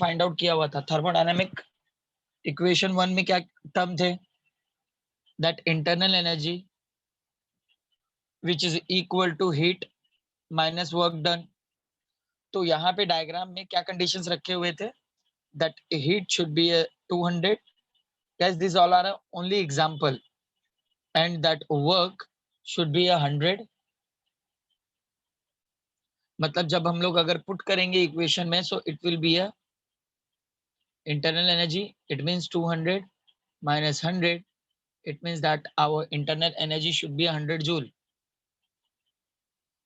Find out किया हुआ था थर्मोडायनेमिक इक्वेशन 1 में क्या टर्म थे, that internal energy which is equal to heat minus work done. तो यहाँ पे डायग्राम में क्या कंडीशंस रखे हुए थे, that heat should be 200, guys these all are only example, and that work should be 100। मतलब जब हम लोग अगर पुट करेंगे इक्वेशन में, so it will be a internal energy, it means 200 minus 100, it means that our internal energy should be 100 joule।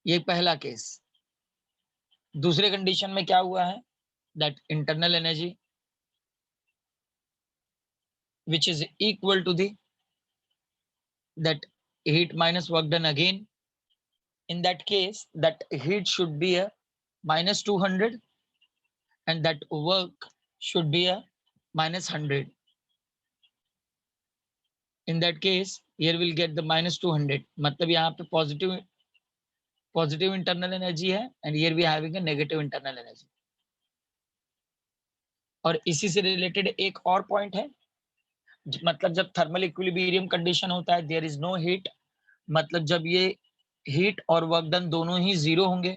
ये पहला case. दूसरे कंडीशन में क्या हुआ है, that internal energy which is equal to the that heat minus work done again। In that case that heat should be a minus 200 and that work should be a minus 100। In that case here we'll get the minus 200, मतलब यहाँ पे positive internal energy है and here we having a negative internal energy. और इसी से related एक और point है, मतलब जब थर्मल इक्विलिब्रियम कंडीशन होता है, देयर इज नो हीट, मतलब जब ये हीट और वर्क डन दोनों ही जीरो होंगे,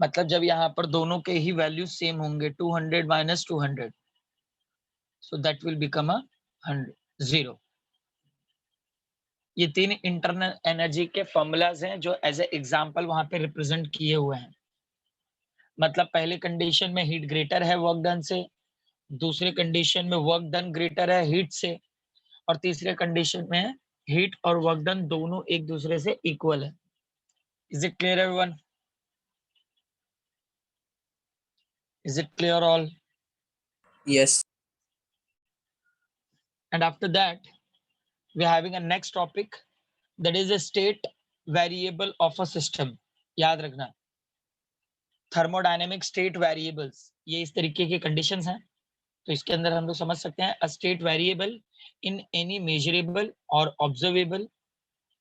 मतलब जब यहाँ पर दोनों के ही वैल्यू सेम होंगे 200 minus 200, so that will become a 0। ये तीन इंटरनल एनर्जी के फॉर्मूलाज हैं जो एज ए एग्जांपल वहां पे रिप्रेजेंट किए हुए हैं। मतलब पहले कंडीशन में हीट ग्रेटर है वर्क डन से, दूसरे कंडीशन में वर्क डन ग्रेटर है हीट से, और तीसरे कंडीशन में हीट और वर्क डन दोनों एक दूसरे से इक्वल है। Is it clear everyone? Is it clear all? Yes. And after that we are having a next topic, that is a state variable of a system। याद रखना thermodynamic state variables ये इस तरीके के कंडीशंस हैं। तो इसके अंदर हम लोग समझ सकते हैं, a state variable in any measurable और ऑब्जर्वेबल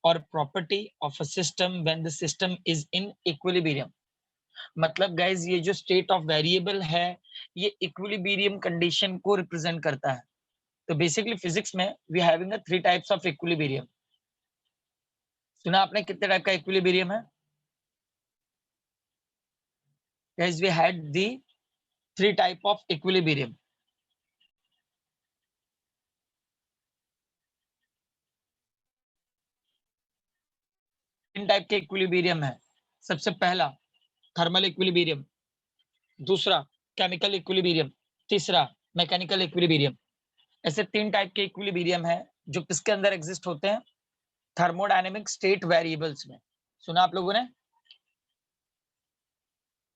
और property of a system when the system is in equilibrium. मतलब गाइज ये जो स्टेट ऑफ वेरिएबल है ये इक्विलिब्रियम कंडीशन को रिप्रेजेंट करता है। तो बेसिकली फिजिक्स में we having 3 types of equilibrium. सुना आपने कितने टाइप का इक्विलिब्रियम है? Guys we had the 3 type of equilibrium. तीन टाइप के इक्विलिब्रियम है। सबसे पहला थर्मल इक्विलिब्रियम, दूसरा केमिकल इक्विलिब्रियम, तीसरा मैकेनिकल इक्विलिब्रियम। ऐसे 3 टाइप के इक्विलिब्रियम है जो किसके अंदर एग्जिस्ट होते हैं, थर्मोडायनेमिक स्टेट वेरिएबल्स में। सुना आप लोगों ने?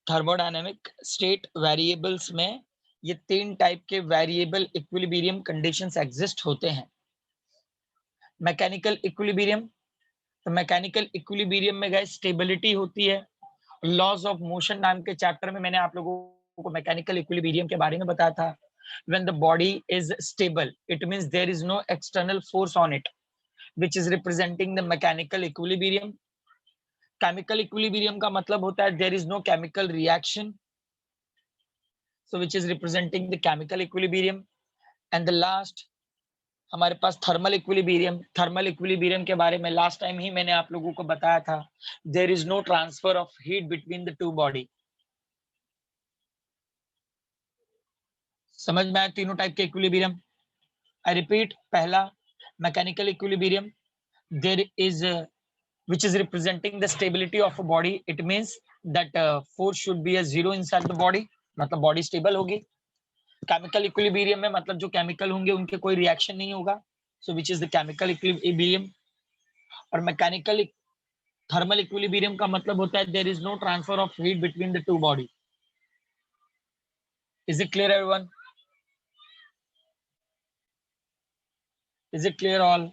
थर्मोडायनेमिक स्टेट वेरिएबल्स में ये 3 टाइप के वेरिएबल इक्विलिब्रियम कंडीशंस एग्जिस्ट होते हैं। मैकेनिकल इक्विलिब्रियम, तो मैकेनिकल इक्विलिब्रियम में गाइस स्टेबिलिटी होती है। लॉज ऑफ मोशन नाम के चैप्टर में मैंने आप लोगों को मैकेनिकल इक्विलिब्रियम के बारे में बताया था। When the body is stable, it means there is no external force on it, which is representing the mechanical equilibrium। Chemical equilibrium का मतलब होता है there is no chemical reaction, so which is representing the chemical equilibrium। And the last हमारे पास thermal equilibrium. Thermal equilibrium के बारे में last time ही मैंने आप लोगों को बताया था, there is no transfer of heat between the two body. समझ में आया तीनों टाइप के इक्विलिब्रियम? आई रिपीट, पहला mechanical equilibrium, there is which is representing the stability of a body, it means that force should be a zero inside the body, मतलब body stable होगी। Chemical equilibrium में मतलब जो chemical होंगे उनके कोई reaction नहीं होगा, so which is the chemical equilibrium. और मैकेनिकल थर्मल इक्विलिब्रियम का मतलब होता है there is no transfer of heat between the two body. Is it clear everyone? Is it clear all?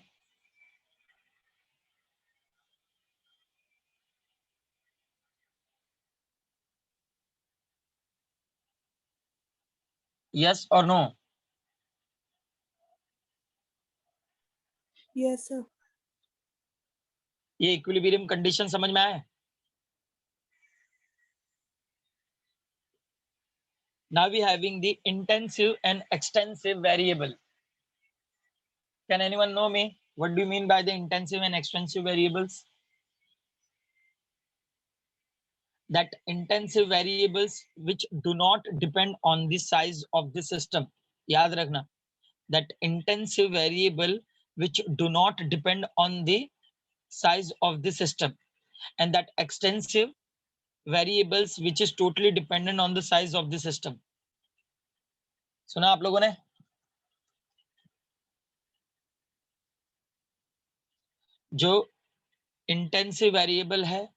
yes or no? Yes, sir. ये equilibrium condition समझ में आए? Now we having the intensive and extensive variable. Can anyone know me? What do you mean by the intensive and extensive variables? That intensive variables which do not depend on the size of the system. याद रखना. That intensive variable which do not depend on the size of the system, and that extensive variables which is totally dependent on the size of the system. सुना आप लोगों ने? जो intensive variable है,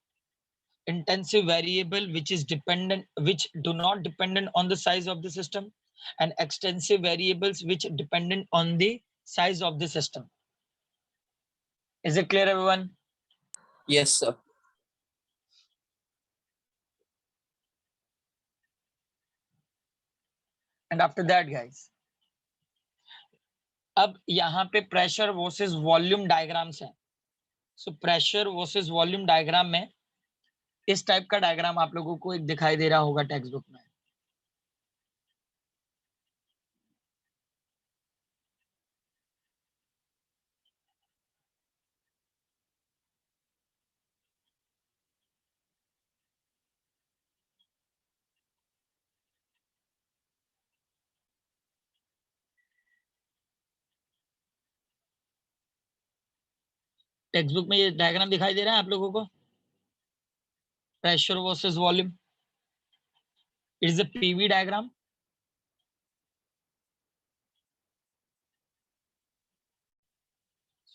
intensive variable which is dependent, which do not dependent on the size of the system, and extensive variables which dependent on the size of the system. Is it clear, everyone? Yes, sir. And after that, guys, अब यहाँ पे pressure versus volume diagrams है. So pressure versus volume diagram में इस type का diagram आप लोगों को एक दिखाई दे रहा होगा टेक्स्ट बुक में. टेक्स्ट बुक में ये डायग्राम दिखाई दे रहा है आप लोगों को. Pressure versus volume. It is a PV diagram.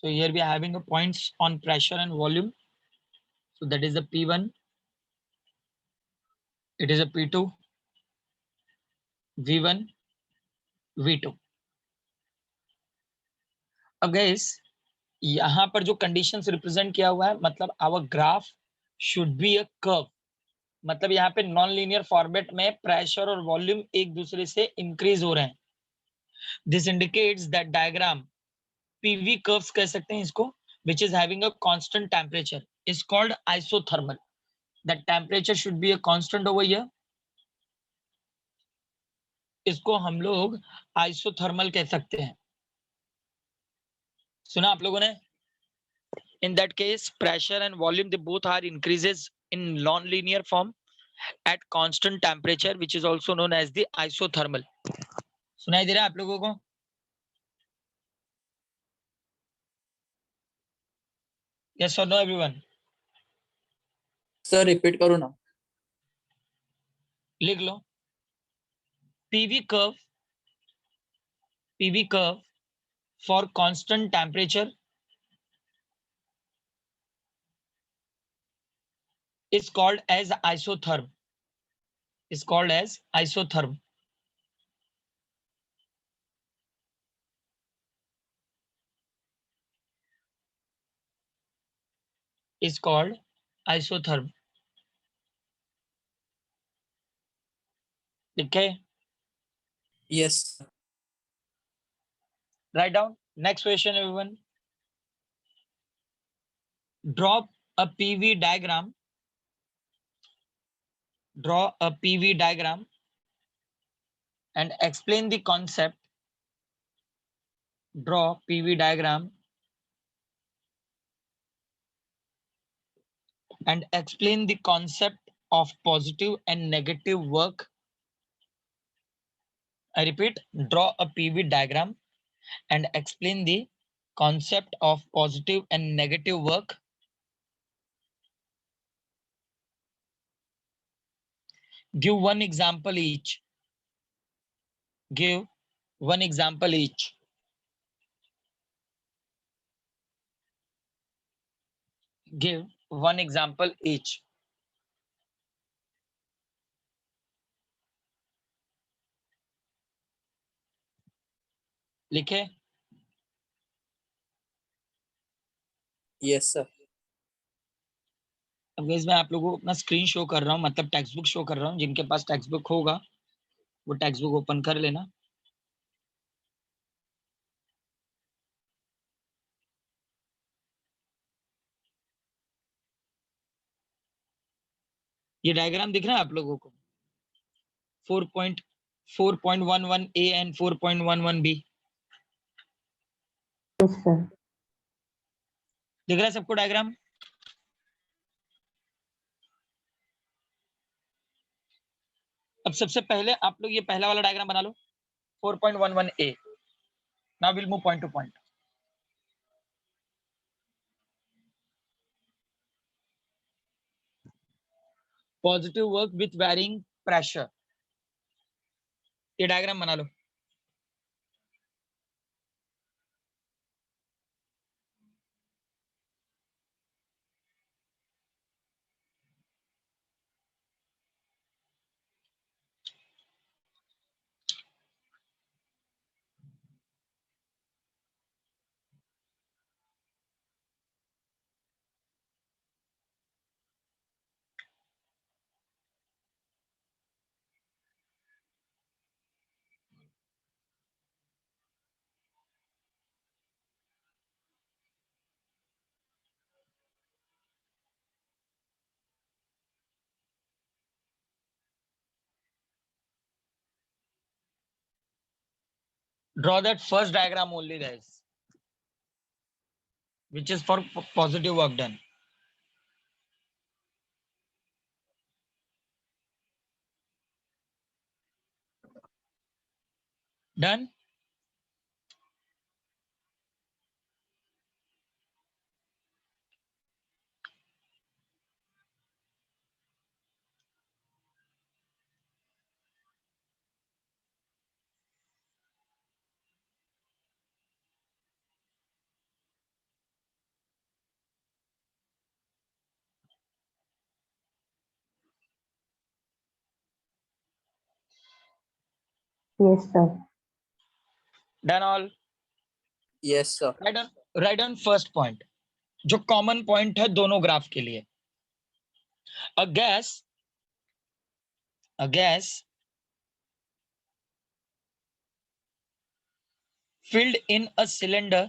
So here we are having a points on pressure and volume. So that is a P1. It is a P2, V1, V2. अब guys, यहाँ पर जो conditions represent किया हुआ है, मतलब our graph should be a curve. मतलब यहाँ पे नॉन लीनियर फॉर्मेट में प्रेशर और वॉल्यूम एक दूसरे से इंक्रीज हो रहे हैं. This indicates that diagram PV curves कह सकते हैं इसको, which is having a constant temperature is called isothermal. That temperature should be a constant over here. इसको हम लोग आइसोथर्मल कह सकते हैं. सुना आप लोगों ने? In that case, pressure and volume, they both are increases in non-linear form at constant temperature, which is also known as the isothermal. सुनाई दे रहा है आप लोगों को? Yes or no, everyone? Sir repeat करो ना. लिख लो. PV curve for constant temperature is called as isotherm. Is called as isotherm. Is called isotherm. Okay. Yes. Write down. Next question, everyone. Draw a PV diagram. Draw a PV diagram and explain the concept. Draw PV diagram and explain the concept of positive and negative work. I repeat, draw a PV diagram and explain the concept of positive and negative work. Give one example each. Give one example each. Give one example each. लिखे? Yes, sir. अब guys मैं आप लोगों को अपना screen show कर रहा हूँ, मतलब टेक्स्ट बुक शो कर रहा हूँ. जिनके पास टेक्स्ट बुक होगा वो टेक्स्ट बुक ओपन कर लेना. ये डायग्राम दिख रहा है आप लोगों को? 4.2 4.11 A and 4.11 B. Yes, sir. दिख रहा है सबको डायग्राम? अब सबसे पहले आप लोग ये पहला वाला डायग्राम बना लो, 4.11 A. Now we'll move point to point. Positive work with varying pressure. ये डायग्राम बना लो. Draw that first diagram only, guys, which is for positive work done. Done? Yes, sir. Done all? Yes, sir. Write down first point, जो common point है दोनों graph के लिए. A gas filled in a cylinder.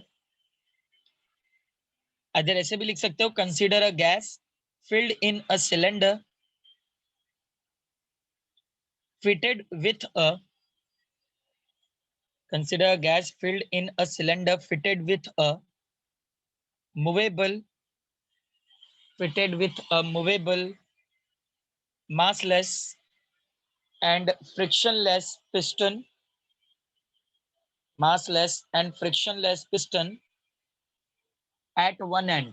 अगर ऐसे भी लिख सकते हो, consider a gas filled in a cylinder fitted with a consider a gas filled in a cylinder fitted with a movable massless and frictionless piston at one end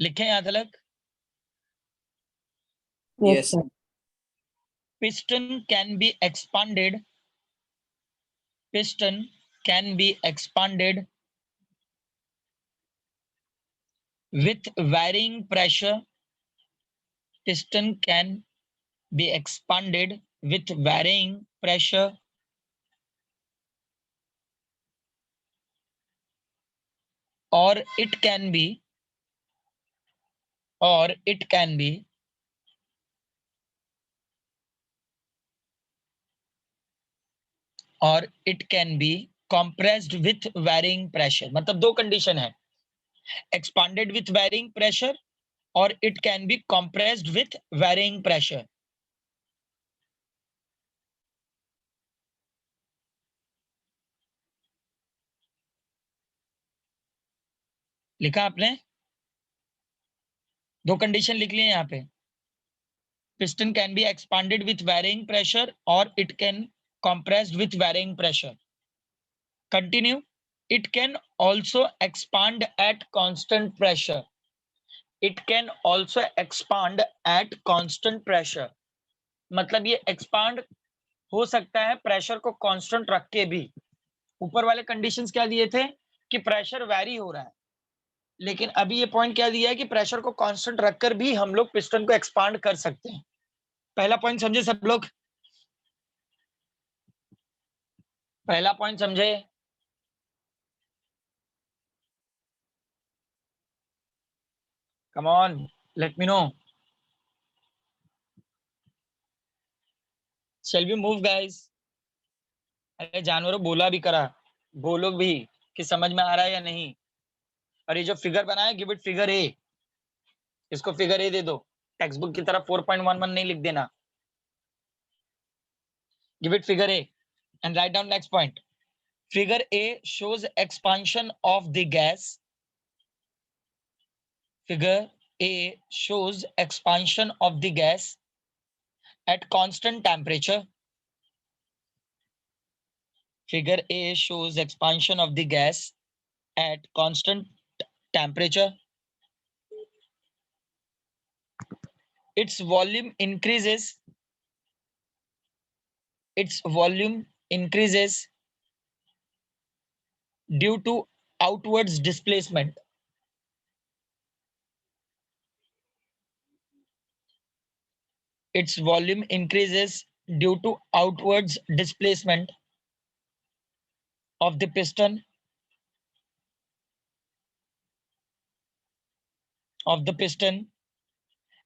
लिखें यहाँ तक. Yes, Yes. sir. Piston can be expanded with varying pressure. Piston can be expanded with varying pressure or it can be compressed with varying pressure. मतलब दो condition है, expanded with varying pressure और it can be compressed with varying pressure. लिखा आपने? दो condition लिख लिए यहाँ पे. Piston can be expanded with varying pressure or it can compressed with varying pressure. Continue. It can also expand at constant pressure. मतलब ये expand हो सकता है प्रेशर को कांस्टेंट रख के भी. ऊपर वाले कंडीशंस क्या दिए थे कि प्रेशर वैरी हो रहा है, लेकिन अभी ये पॉइंट क्या दिया है कि प्रेशर को कांस्टेंट रखकर भी हम लोग पिस्टन को एक्सपांड कर सकते हैं. पहला पॉइंट समझे सब लोग? पहला पॉइंट समझे? Come on, let me know. Shall we move guys? अरे जानवरों बोला भी करा, बोलो भी कि समझ में आ रहा है या नहीं? और ये जो फिगर बना है, गिव इट फिगर ए, इसको फिगर ए दे दो, टेक्स्ट बुक की तरफ 4.11 नहीं लिख देना, give it figure A and write down next point. Figure A shows expansion of the gas. Figure A shows expansion of the gas at constant temperature. Figure A shows expansion of the gas at constant temperature. Its volume increases. Its volume increases due to outwards displacement. Its volume increases due to outwards displacement of the piston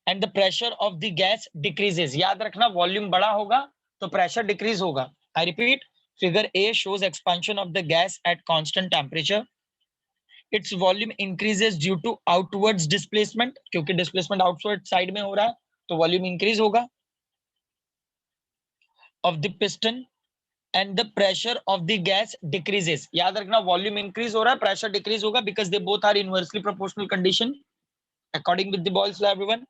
and the pressure of the gas decreases. याद रखना, volume बड़ा होगा तो pressure decrease होगा. I repeat, figure A shows expansion of the gas at constant temperature. Its volume increases due to outwards displacement, क्योंकि displacement outward side में हो रहा है तो वॉल्यूम इंक्रीज होगा, of the piston and the pressure of the gas decreases. याद रखना, volume increase हो रहा है, प्रेशर डिक्रीज होगा, because they both are inversely proportional condition according with the Boyle's law, everyone.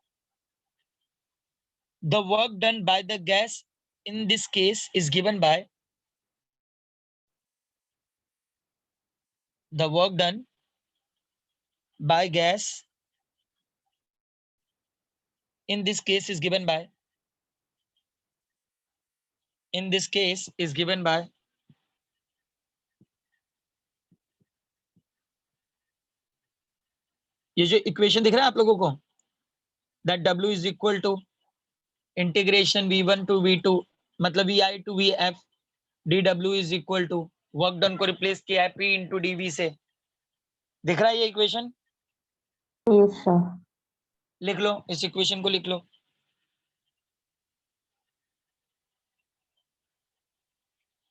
The work done by the gas in this case is given by the work done by gas in this case is given by ये जो equation दिख रहा है आप लोगों को, that W is equal to integration V1 to V2 मतलब VI to VF, dW is equal to work done को रिप्लेस किया है P into dV से. दिख रहा है ये इक्वेशन? Yes sir. लिख लो, इस इक्वेशन को लिख लो.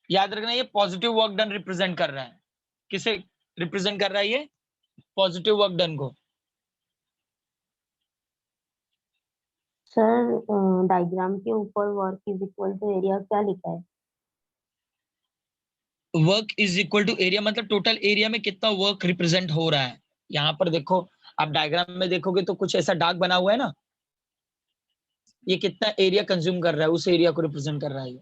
याद रखना, ये पॉजिटिव वर्क डन रिप्रेजेंट कर रहा है. किसे रिप्रेजेंट कर रहा है ये? पॉजिटिव वर्क डन को. सर डायग्राम के ऊपर work is equal to area क्या लिखा है? Work is equal to area मतलब टोटल एरिया में कितना वर्क रिप्रेजेंट हो रहा है. यहाँ पर देखो, आप डायग्राम में देखोगे तो कुछ ऐसा डार्क बना हुआ है ना, ये कितना एरिया कंज्यूम कर रहा है, उस एरिया को रिप्रेजेंट कर रहा है.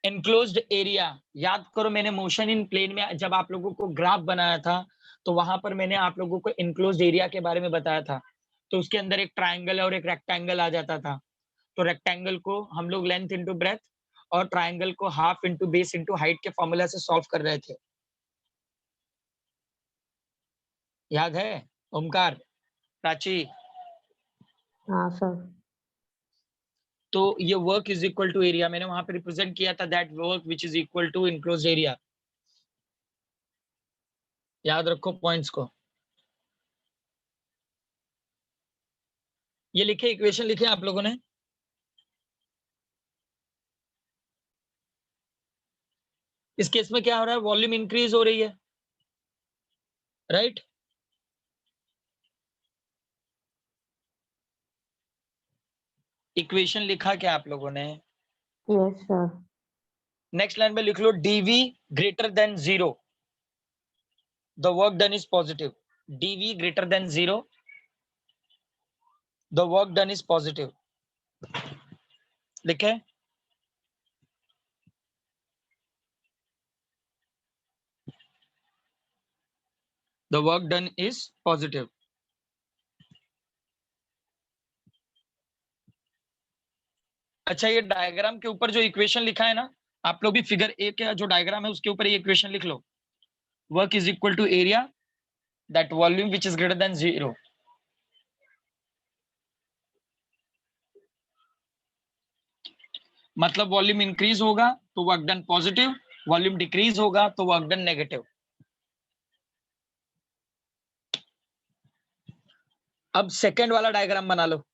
एनक्लोज्ड एरिया, याद करो मैंने मोशन इन प्लेन में जब आप लोगों को ग्राफ बनाया था तो वहां पर मैंने आप लोगों को एनक्लोज्ड एरिया के बारे में बताया था. तो उसके अंदर एक ट्राइंगल और एक रेक्टेंगल आ जाता था. तो रेक्टेंगल को हम लोग लेंथ इंटू ब्रेथ और ट्राइंगल को half into base into height के फॉर्मूला से सॉल्व कर रहे थे. याद है ओमकार, प्राची? हाँ सर. तो ये work is equal to area मैंने वहां पे रिप्रेजेंट किया था, that work which is equal to enclosed area. याद रखो पॉइंट्स को. ये लिखे, इक्वेशन लिखे आप लोगों ने? इस केस में क्या हो रहा है, वॉल्यूम इंक्रीज हो रही है, राइट? इक्वेशन लिखा क्या आप लोगों ने? Yes sir. नेक्स्ट लाइन में लिख लो, d v greater than 0 the work done is positive. D v greater than 0 the work done is positive. लिखे? The work done is positive. अच्छा, ये डायग्राम के ऊपर जो इक्वेशन लिखा है ना, आप लोग भी फिगर ए का जो डायग्राम है उसके ऊपर ये इक्वेशन लिख लो. Work is equal to area that volume which is greater than 0. मतलब वॉल्यूम इंक्रीज होगा तो work done positive, volume decrease होगा तो वर्क डन नेगेटिव. अब सेकंड वाला डायग्राम बना लो.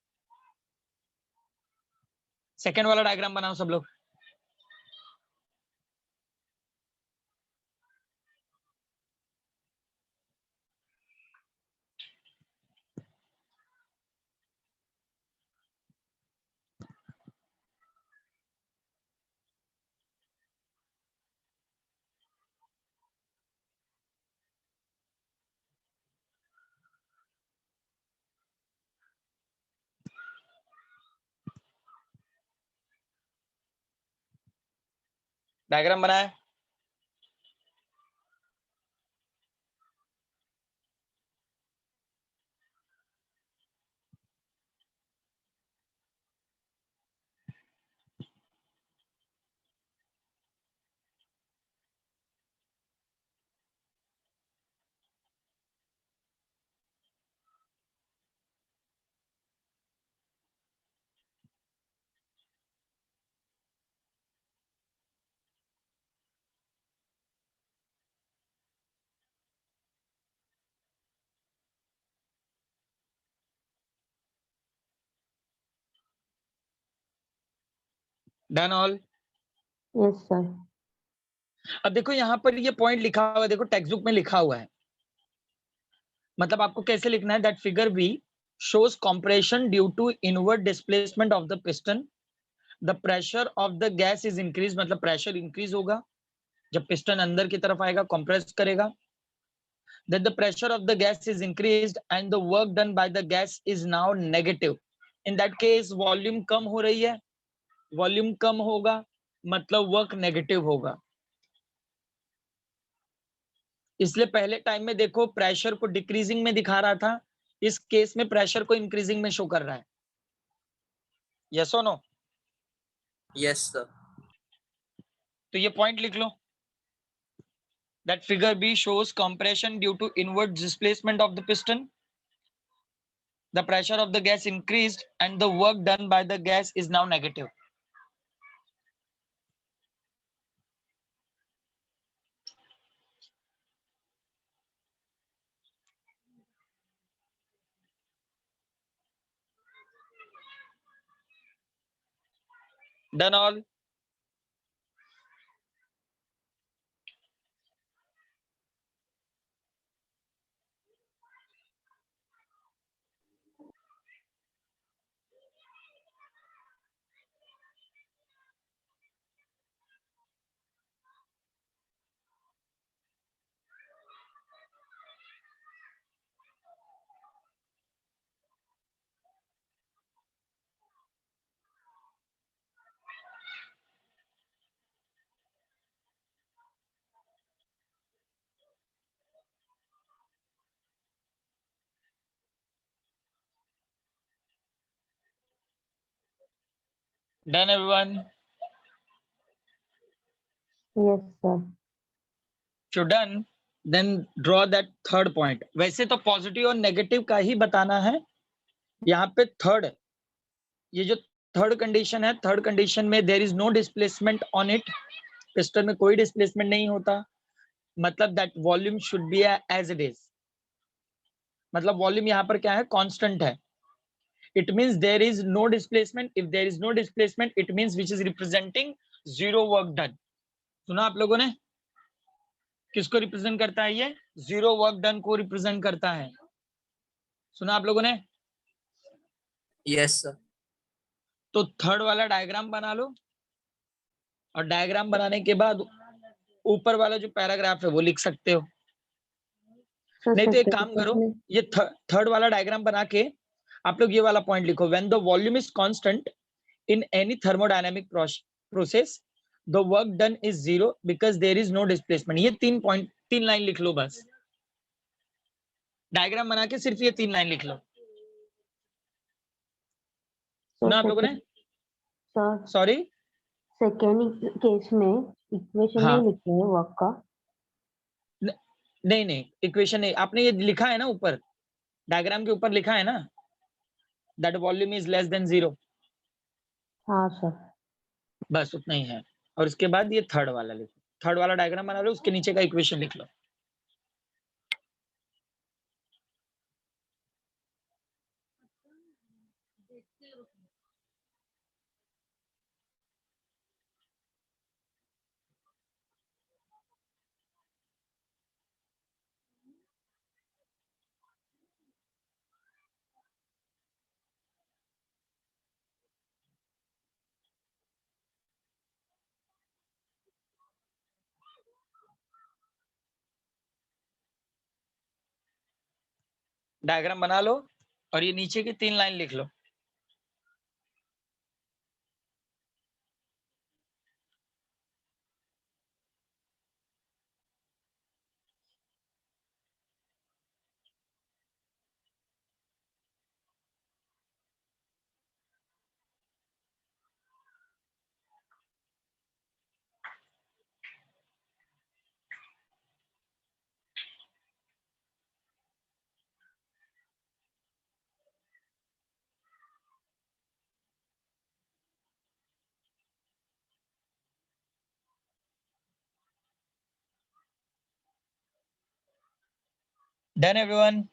सेकंड वाला डायग्राम बनाओ सब लोग. डायग्राम बनाए? Done all? Yes, sir. अब देखो यहाँ पर ये पॉइंट लिखा हुआ है, देखो टेक्स्ट बुक में लिखा हुआ है, मतलब आपको कैसे लिखना है, that figure be shows compression due to inward displacement of the piston, the pressure of the gas is increased, मतलब प्रेशर इंक्रीज होगा जब पिस्टन अंदर की तरफ आएगा, कंप्रेस करेगा, that the pressure of the gas is increased and the work done by the gas is now negative. In that case volume कम हो रही है, वॉल्यूम कम होगा मतलब वर्क नेगेटिव होगा। इसलिए पहले टाइम में देखो प्रेशर को डिक्रीजिंग में दिखा रहा था, इस केस में प्रेशर को इंक्रीजिंग में शो कर रहा है। यस और नो? Yes, sir. तो ये पॉइंट लिख लो, that figure b shows compression due to inward displacement of the piston, the pressure of the gas increased and the work done by the gas is now negative. Done all? Done everyone? Yes, sir. So done, then draw that third point. वैसे तो positive और negative का ही बताना है, यहाँ पे third, ये जो थर्ड कंडीशन है, थर्ड कंडीशन में there is no displacement on it, piston में कोई डिस्प्लेसमेंट नहीं होता, मतलब that volume should be as it is, मतलब वॉल्यूम यहाँ पर क्या है, कांस्टेंट है। It means there is no displacement, if there is no displacement it means which is representing zero work done. सुना आप लोगों ने? किसको रिप्रेजेंट करता है ये? जीरो वर्क डन को रिप्रेजेंट करता है। सुना आप लोगों ने? Yes, sir. तो थर्ड वाला डायग्राम बना लो, और डायग्राम बनाने के बाद ऊपर वाला जो पैराग्राफ है वो लिख सकते हो। Sir, नहीं तो एक second काम करो, question. ये थर्ड वाला डायग्राम बना के आप लोग ये वाला पॉइंट लिखो, when the volume is constant in any thermodynamic process the work done is zero because there is no displacement. ये 3 पॉइंट, 3 लाइन लिख लो बस, डायग्राम बना के सिर्फ ये 3 लाइन लिख लो। Sir, सुना आप लोगों ने? sir, sorry? second केस में इक्वेशन हाँ, नहीं लिखना है वर्क का। नहीं नहीं इक्वेशन नहीं, आपने ये लिखा है ना ऊपर, डायग्राम के ऊपर लिखा है ना, that volume is less than zero, हाँ सर। बस उतना ही है। और उसके बाद ये थर्ड वाला लिखो, थर्ड वाला डायग्राम बना लो, उसके नीचे का इक्वेशन लिख लो। डायग्राम बना लो और ये नीचे की 3 लाइन लिख लो। Done everyone?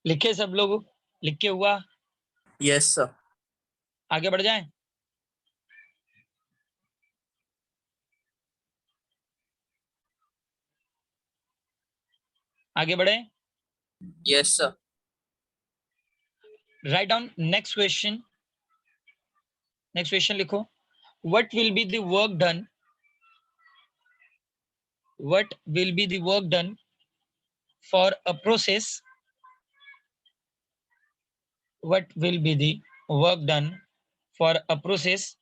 लिखे सब लोग? लिख के हुआ? Yes, sir. आगे बढ़ जाएं? आगे बढ़े? Yes, sir. Write down next question. Next question लिखो. What will be the work done? What will be the work done for a process? What will be the work done for a process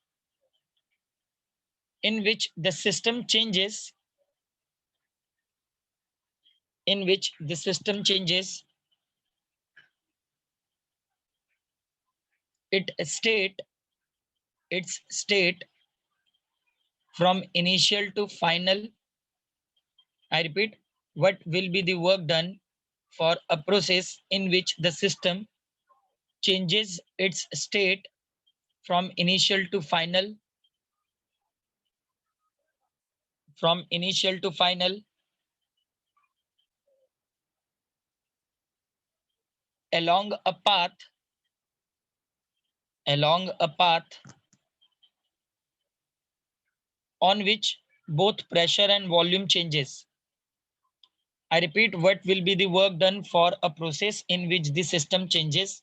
in which the system changes? In which the system changes its state from initial to final. I repeat, what will be the work done for a process in which the system changes its state from initial to final? From initial to final along a path on which both pressure and volume changes. I repeat, what will be the work done for a process in which the system changes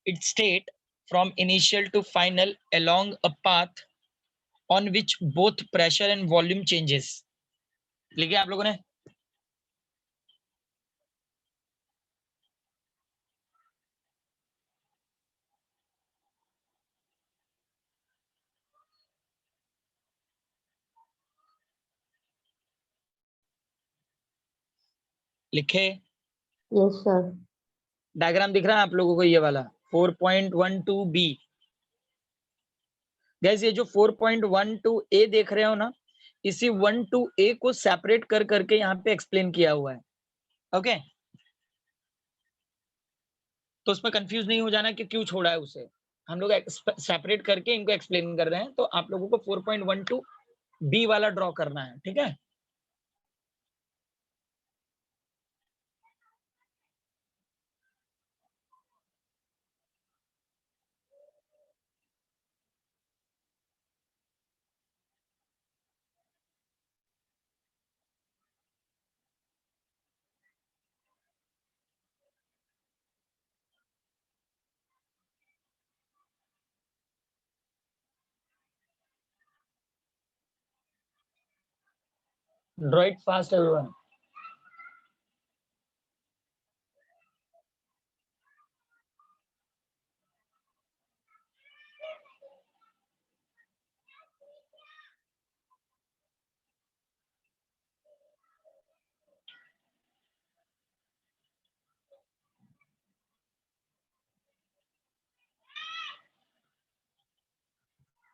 its state from initial to final along a path on which both pressure and volume changes? लिखे आप लोगों ने? लिखे? Yes, sir. Diagram दिख रहा है आप लोगों को? ये वाला 4.12b गैस, ये जो 4.12a देख रहे हो ना, इसी 12a को सेपरेट कर करके यहाँ पे एक्सप्लेन किया हुआ है. ओके, तो उसमें कंफ्यूज नहीं हो जाना कि क्यों छोड़ा है उसे. हम लोग सेपरेट करके इनको एक्सप्लेन कर रहे हैं, तो आप लोगों को 4.12b वाला ड्रॉ करना है. ठीक है? Draw it fast, everyone.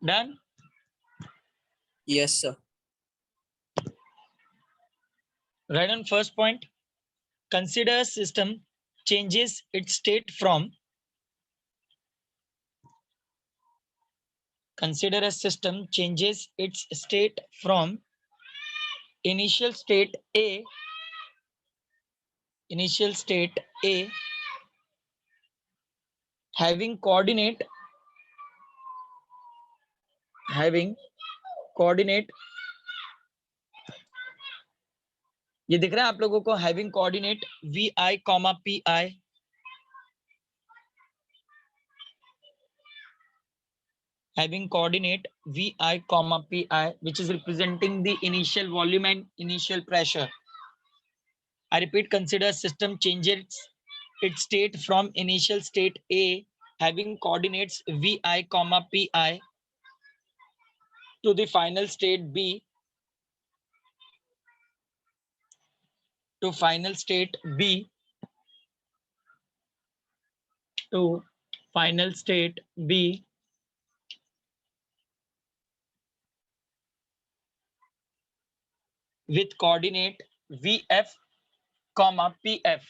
Done? Yes, sir. Right on first point. Consider a system changes its state from initial state A having coordinate ये दिख रहा है आप लोगों को? Having coordinate VI, PI. Having coordinate VI, PI, which is representing the initial volume and initial pressure. I repeat, consider system changes its state from initial state A having coordinates VI, PI to the final state B to final state B with coordinate VF, PF.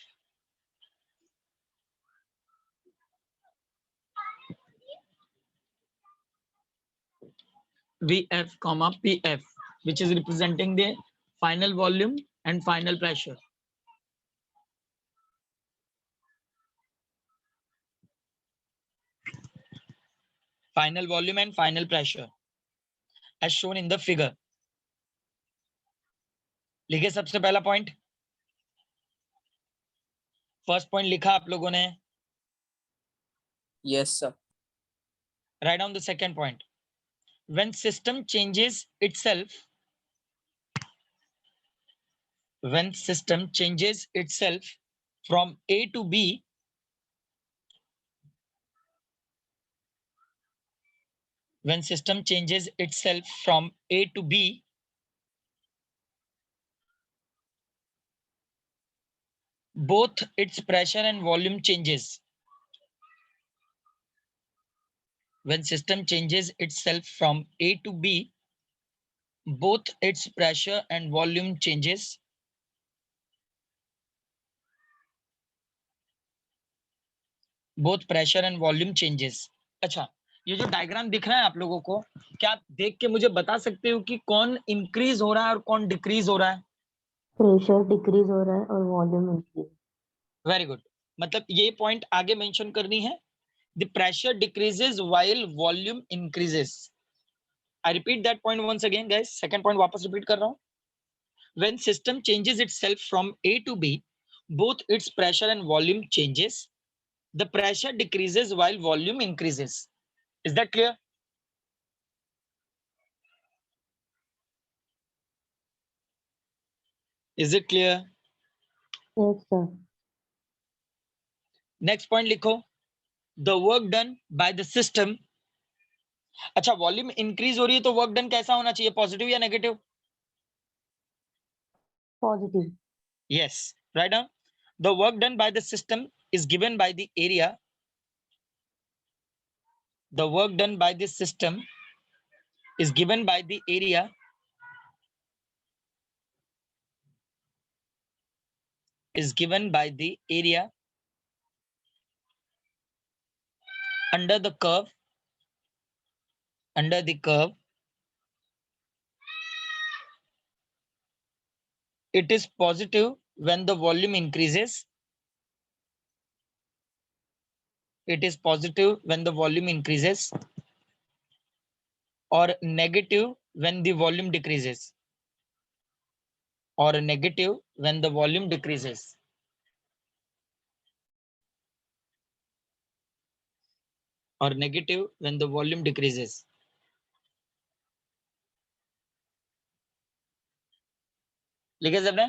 VF, PF, which is representing the final volume and final pressure. Final volume and final pressure as shown in the figure. लिखे सबसे पहला point, first point लिखा आप लोगों ने? Yes, sir. Write down the second point. When system changes itself, when system changes itself from A to B, when system changes itself from A to B, both its pressure and volume changes. When system changes itself from A to B, both its pressure and volume changes. Both pressure and volume changes. अच्छा, ये जो diagram दिख रहा है आप लोगों को, क्या आप देख के मुझे बता सकते हो कि कौन इंक्रीज हो रहा है और कौन डिक्रीज हो रहा है? प्रेशर डिक्रीज हो रहा है और वॉल्यूम इंक्रीज। वेरी गुड, मतलब ये पॉइंट आगे मेंशन करनी है, the pressure decreases while volume increases. I repeat that point once again guys, second point वापस रिपीट कर रहा हूं। When system changes itself from a to b, both its pressure and volume changes, the pressure decreases while volume increases. Is that clear? Is it clear? Yes sir. Next point लिखो, the work done by the system. अच्छा, volume increase हो रही है तो work done कैसा होना चाहिए, positive या negative? Positive. Yes, right down. The work done by the system is given by the area. The work done by this system is given by the area under the curve, it is positive when the volume increases. It is positive when the volume increases, or negative when the volume decreases, or negative when the volume decreases. Or negative when the volume decreases. लिखे सबने?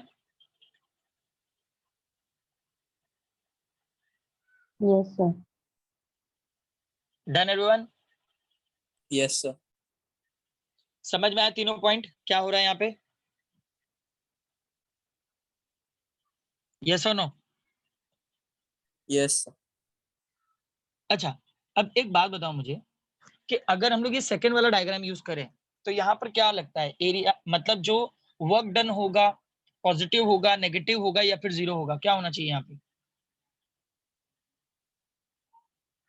Yes sir. Done everyone? Yes, sir. समझ में आया तीनों point क्या हो रहा है यहाँ पे? यस और नो? Yes, sir. अच्छा, अब एक बात बताओ मुझे कि अगर हम लोग ये सेकंड वाला डायग्राम यूज करें तो यहाँ पर क्या लगता है, एरिया मतलब जो वर्क डन होगा पॉजिटिव होगा, नेगेटिव होगा या फिर जीरो होगा, क्या होना चाहिए यहाँ पे?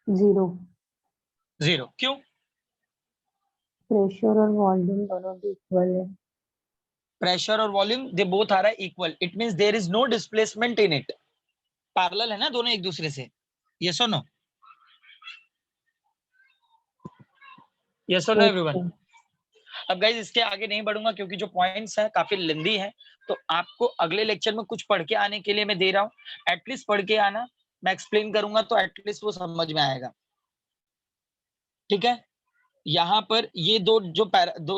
जीरो। जीरो क्यों? प्रेशर और वॉल्यूम दोनों भी इक्वल है। प्रेशर और volume they both are equal, it means there is no displacement in it. Parallel है ना दोनों एक दूसरे से। यस और नो? यस और नो यस एवरीवन? सर। अब गाइज इसके आगे नहीं बढ़ूंगा क्योंकि जो पॉइंट्स है काफी लेंदी है, तो आपको अगले लेक्चर में कुछ पढ़ के आने के लिए मैं दे रहा हूँ, एटलीस्ट पढ़ के आना, मैं एक्सप्लेन करूंगा तो एटलीस्ट वो समझ में आएगा। ठीक है, यहाँ पर ये दो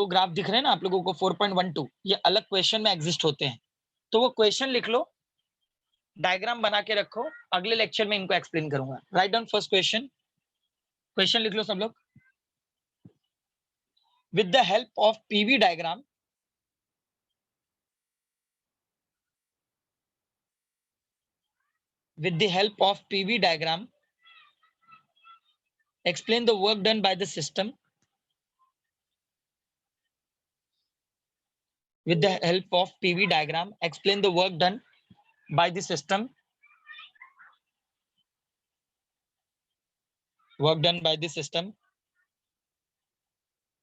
ग्राफ दिख रहे हैं ना आप लोगों को 4.12, ये अलग क्वेश्चन में एग्जिस्ट होते हैं, तो वो क्वेश्चन लिख लो, डायग्राम बना के रखो, अगले लेक्चर में इनको एक्सप्लेन करूंगा। Write down first question, question लिख लो सब लोग। With the help of PV diagram, with the help of PV diagram, explain the work done by the system. with the help of PV diagram, explain the work done by the system. Work done by the system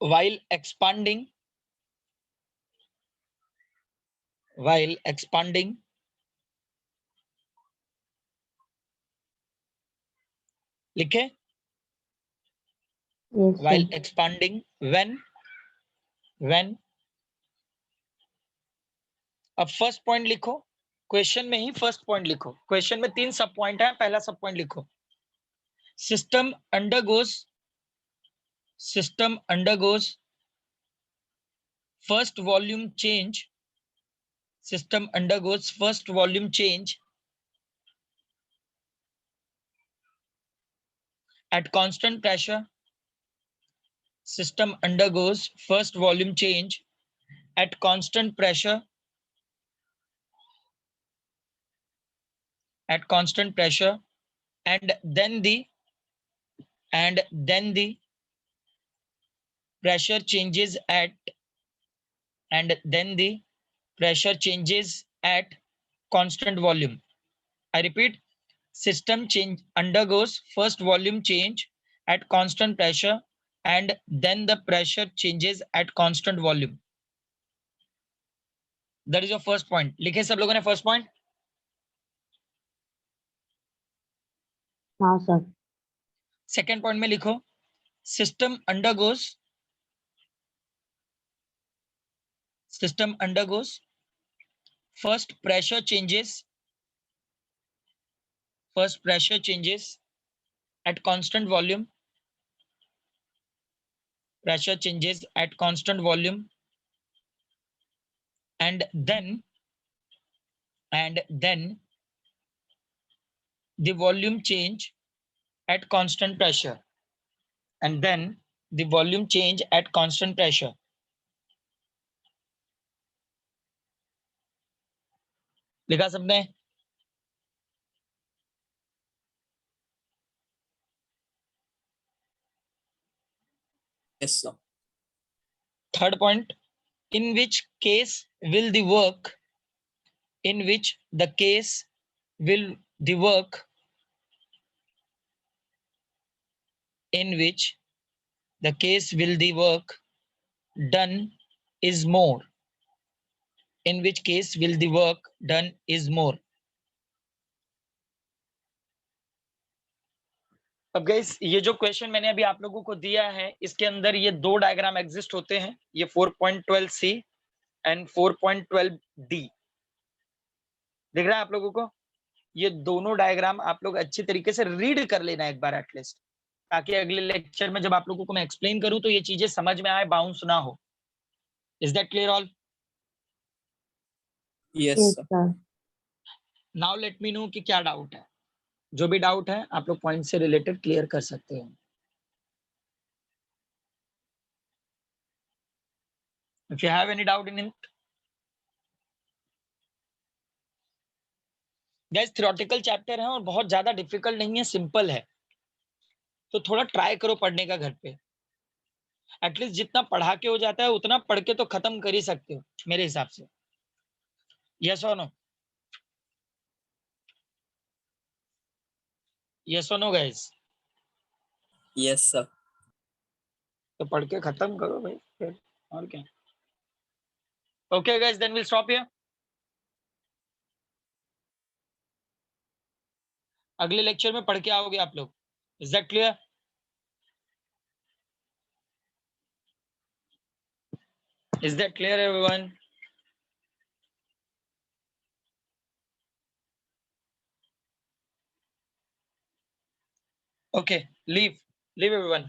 while expanding लिखे Yes, while sir. expanding when अब first point लिखो, question में ही first point लिखो। Question में 3 सब point है, पहला सब पॉइंट लिखो। System undergoes first volume change system undergoes first volume change at constant pressure. System undergoes first volume change at constant pressure and then the pressure changes at constant volume. I repeat, system change undergoes first volume change at constant pressure and then the pressure changes at constant volume. That is your first point. लिखे सब लोगों ने first point? हाँ sir. Second point में लिखो, system undergoes first pressure changes at constant volume and then the volume change at constant pressure लिखा सबने? Yes, sir. Third point, in which case will the work done is more. In which case will the work done is more. अब guys ये जो question मैंने अभी आप लोगों को दिया है, इसके अंदर ये दो डायग्राम एग्जिस्ट होते हैं, ये 4.12C एंड 4.12D दिख रहा है आप लोगों को? ये दोनों डायग्राम आप लोग अच्छी तरीके से रीड कर लेना एक बार एटलीस्ट, ताकि अगले लेक्चर में जब आप लोगों को मैं एक्सप्लेन करूं तो ये चीजें समझ में आए, बाउंस ना हो। Is that clear all? Yes, Yes, sir. sir. Now let me no कि क्या डाउट है। जो भी डाउट है आप लोग पॉइंट से रिलेटेड क्लियर कर सकते हो। If you have any doubt in it. Guys theoretical chapter है और बहुत ज्यादा डिफिकल्ट नहीं है, सिंपल है, तो थोड़ा ट्राई करो पढ़ने का घर पे। एटलीस्ट जितना पढ़ा के हो जाता है उतना पढ़ के तो खत्म कर ही सकते हो मेरे हिसाब से। यस और नो? यस और नो गाइस? Yes, sir. तो पढ़ के खत्म करो भाई फिर, और क्या। Okay guys, then will stop here. अगले लेक्चर में पढ़ के आओगे आप लोग। Is that clear? Is that clear everyone? Okay, leave everyone.